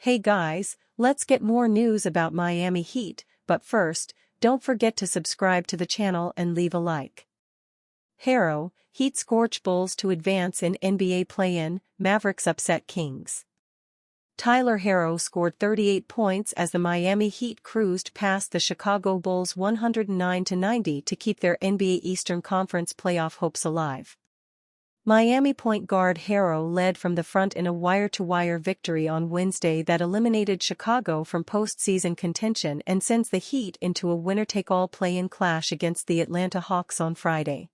Hey guys, let's get more news about Miami Heat, but first, don't forget to subscribe to the channel and leave a like. Harrow, Heat scorch Bulls to advance in NBA play-in, Mavericks upset Kings. Tyler Harrow scored 38 points as the Miami Heat cruised past the Chicago Bulls 109-90 to keep their NBA Eastern Conference playoff hopes alive. Miami point guard Harrow led from the front in a wire-to-wire victory on Wednesday that eliminated Chicago from postseason contention and sends the Heat into a winner-take-all play-in clash against the Atlanta Hawks on Friday.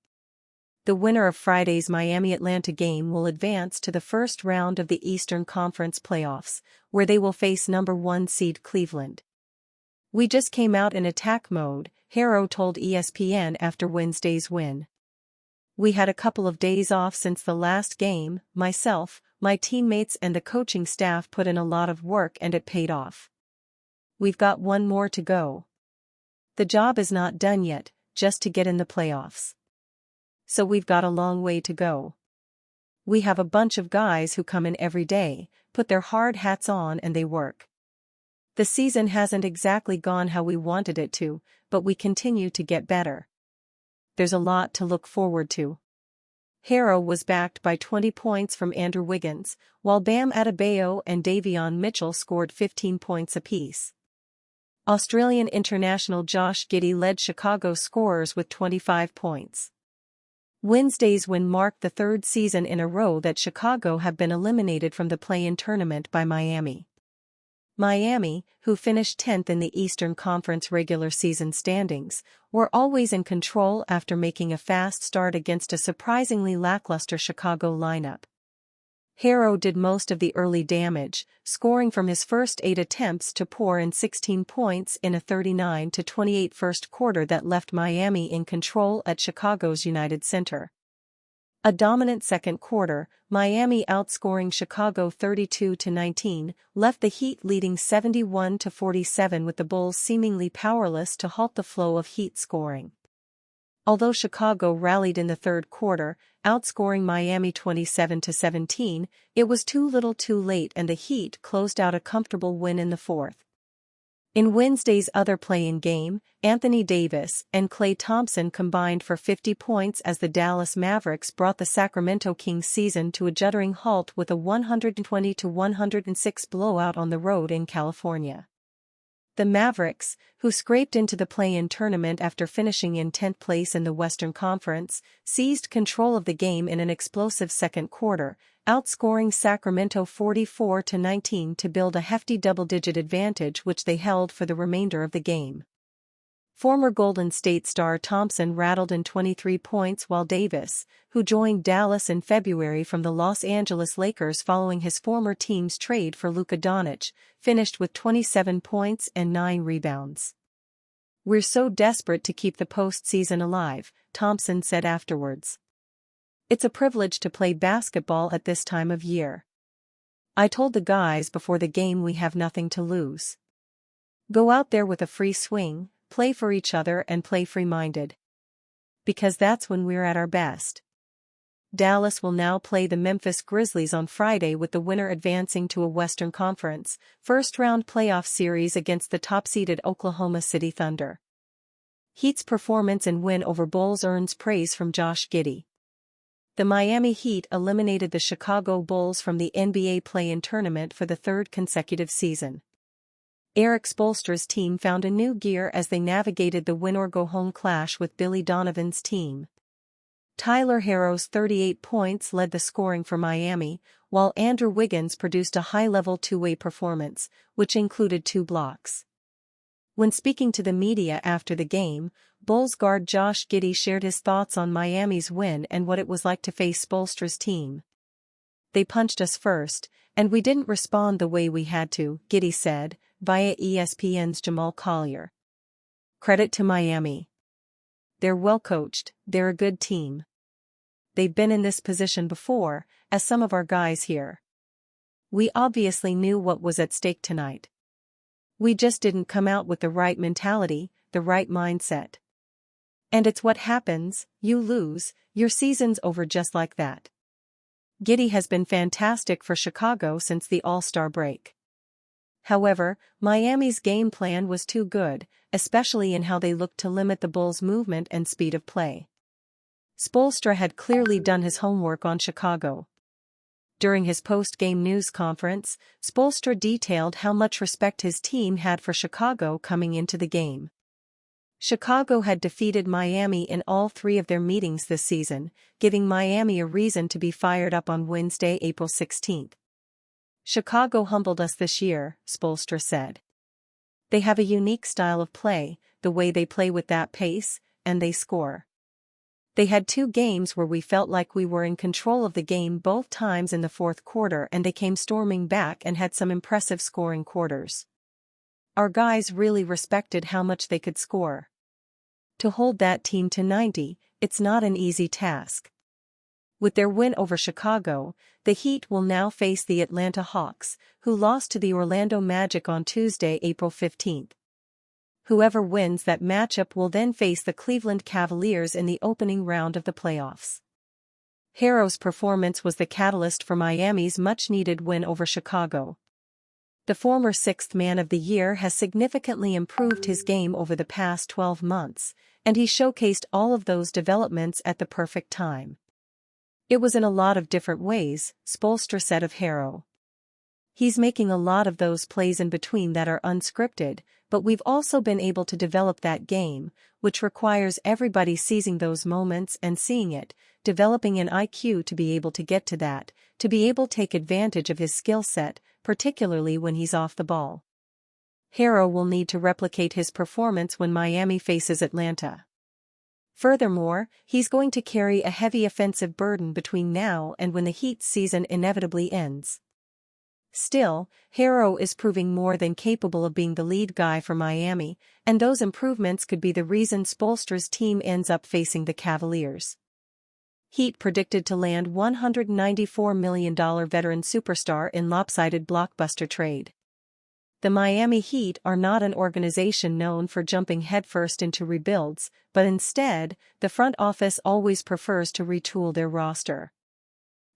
The winner of Friday's Miami-Atlanta game will advance to the first round of the Eastern Conference playoffs, where they will face number 1 seed Cleveland. "We just came out in attack mode," Harrow told ESPN after Wednesday's win. "We had a couple of days off since the last game. Myself, my teammates and the coaching staff put in a lot of work and it paid off. We've got one more to go. The job is not done yet, just to get in the playoffs. So we've got a long way to go. We have a bunch of guys who come in every day, put their hard hats on and they work. The season hasn't exactly gone how we wanted it to, but we continue to get better. There's a lot to look forward to." Harrow was backed by 20 points from Andrew Wiggins, while Bam Adebayo and Davion Mitchell scored 15 points apiece. Australian international Josh Giddey led Chicago scorers with 25 points. Wednesday's win marked the third season in a row that Chicago have been eliminated from the play-in tournament by Miami. Miami, who finished 10th in the Eastern Conference regular season standings, were always in control after making a fast start against a surprisingly lackluster Chicago lineup. Harrow did most of the early damage, scoring from his first 8 attempts to pour in 16 points in a 39-28 first quarter that left Miami in control at Chicago's United Center. A dominant second quarter, Miami outscoring Chicago 32-19, left the Heat leading 71-47 with the Bulls seemingly powerless to halt the flow of Heat scoring. Although Chicago rallied in the third quarter, outscoring Miami 27-17, it was too little too late and the Heat closed out a comfortable win in the fourth. In Wednesday's other play-in game, Anthony Davis and Klay Thompson combined for 50 points as the Dallas Mavericks brought the Sacramento Kings season to a juddering halt with a 120-106 blowout on the road in California. The Mavericks, who scraped into the play-in tournament after finishing in 10th place in the Western Conference, seized control of the game in an explosive second quarter, outscoring Sacramento 44-19 to build a hefty double-digit advantage which they held for the remainder of the game. Former Golden State star Thompson rattled in 23 points while Davis, who joined Dallas in February from the Los Angeles Lakers following his former team's trade for Luka Doncic, finished with 27 points and 9 rebounds. "We're so desperate to keep the postseason alive," Thompson said afterwards. "It's a privilege to play basketball at this time of year. I told the guys before the game we have nothing to lose. Go out there with a free swing, play for each other and play free-minded. Because that's when we're at our best." Dallas will now play the Memphis Grizzlies on Friday with the winner advancing to a Western Conference first-round playoff series against the top-seeded Oklahoma City Thunder. Heat's performance and win over Bulls earns praise from Josh Giddey. The Miami Heat eliminated the Chicago Bulls from the NBA play-in tournament for the third consecutive season. Eric Spoelstra's team found a new gear as they navigated the win-or-go-home clash with Billy Donovan's team. Tyler Harrow's 38 points led the scoring for Miami, while Andrew Wiggins produced a high-level two-way performance, which included 2 blocks. When speaking to the media after the game, Bulls guard Josh Giddey shared his thoughts on Miami's win and what it was like to face Spoelstra's team. "They punched us first, and we didn't respond the way we had to," Giddey said, via ESPN's Jamal Collier. "Credit to Miami. They're well coached, they're a good team. They've been in this position before, as some of our guys here. We obviously knew what was at stake tonight. We just didn't come out with the right mentality, the right mindset. And it's what happens, you lose, your season's over just like that." Giddey has been fantastic for Chicago since the All-Star break. However, Miami's game plan was too good, especially in how they looked to limit the Bulls' movement and speed of play. Spoelstra had clearly done his homework on Chicago. During his post-game news conference, Spoelstra detailed how much respect his team had for Chicago coming into the game. Chicago had defeated Miami in all 3 of their meetings this season, giving Miami a reason to be fired up on Wednesday, April 16. "Chicago humbled us this year," Spoelstra said. "They have a unique style of play, the way they play with that pace, and they score. They had 2 games where we felt like we were in control of the game both times in the fourth quarter, and they came storming back and had some impressive scoring quarters. Our guys really respected how much they could score. To hold that team to 90, it's not an easy task." With their win over Chicago, the Heat will now face the Atlanta Hawks, who lost to the Orlando Magic on Tuesday, April 15. Whoever wins that matchup will then face the Cleveland Cavaliers in the opening round of the playoffs. Herro's performance was the catalyst for Miami's much-needed win over Chicago. The former 6th Man of the Year has significantly improved his game over the past 12 months, and he showcased all of those developments at the perfect time. "It was in a lot of different ways," Spoelstra said of Herro. "He's making a lot of those plays in between that are unscripted, but we've also been able to develop that game, which requires everybody seizing those moments and seeing it, developing an IQ to be able to get to that, to be able to take advantage of his skill set, particularly when he's off the ball. Herro will need to replicate his performance when Miami faces Atlanta. Furthermore, he's going to carry a heavy offensive burden between now and when the Heat season inevitably ends. Still, Herro is proving more than capable of being the lead guy for Miami, and those improvements could be the reason Spoelstra's team ends up facing the Cavaliers." Heat predicted to land $194 million veteran superstar in lopsided blockbuster trade. The Miami Heat are not an organization known for jumping headfirst into rebuilds, but instead, the front office always prefers to retool their roster.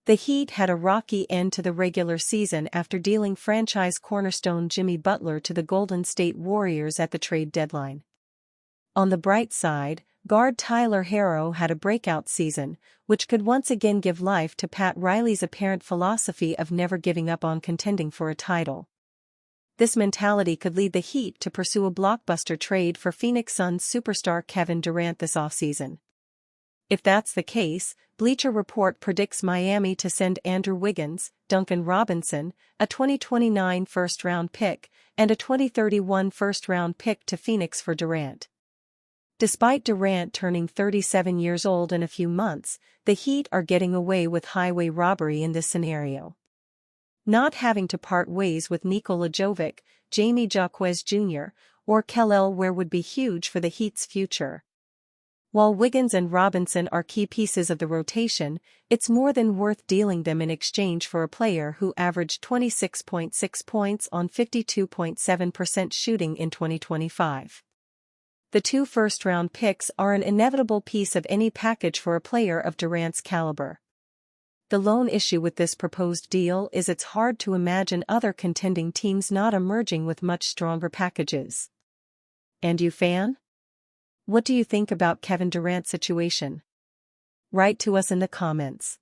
The Heat had a rocky end to the regular season after dealing franchise cornerstone Jimmy Butler to the Golden State Warriors at the trade deadline. On the bright side, guard Tyler Herro had a breakout season, which could once again give life to Pat Riley's apparent philosophy of never giving up on contending for a title. This mentality could lead the Heat to pursue a blockbuster trade for Phoenix Suns superstar Kevin Durant this offseason. If that's the case, Bleacher Report predicts Miami to send Andrew Wiggins, Duncan Robinson, a 2029 first-round pick, and a 2031 first-round pick to Phoenix for Durant. Despite Durant turning 37 years old in a few months, the Heat are getting away with highway robbery in this scenario. Not having to part ways with Nikola Jovic, Jamie Jaquez Jr., or Kel'el Ware would be huge for the Heat's future. While Wiggins and Robinson are key pieces of the rotation, it's more than worth dealing them in exchange for a player who averaged 26.6 points on 52.7% shooting in 2025. The 2 first-round picks are an inevitable piece of any package for a player of Durant's caliber. The lone issue with this proposed deal is it's hard to imagine other contending teams not emerging with much stronger packages. And you, fan? What do you think about Kevin Durant's situation? Write to us in the comments.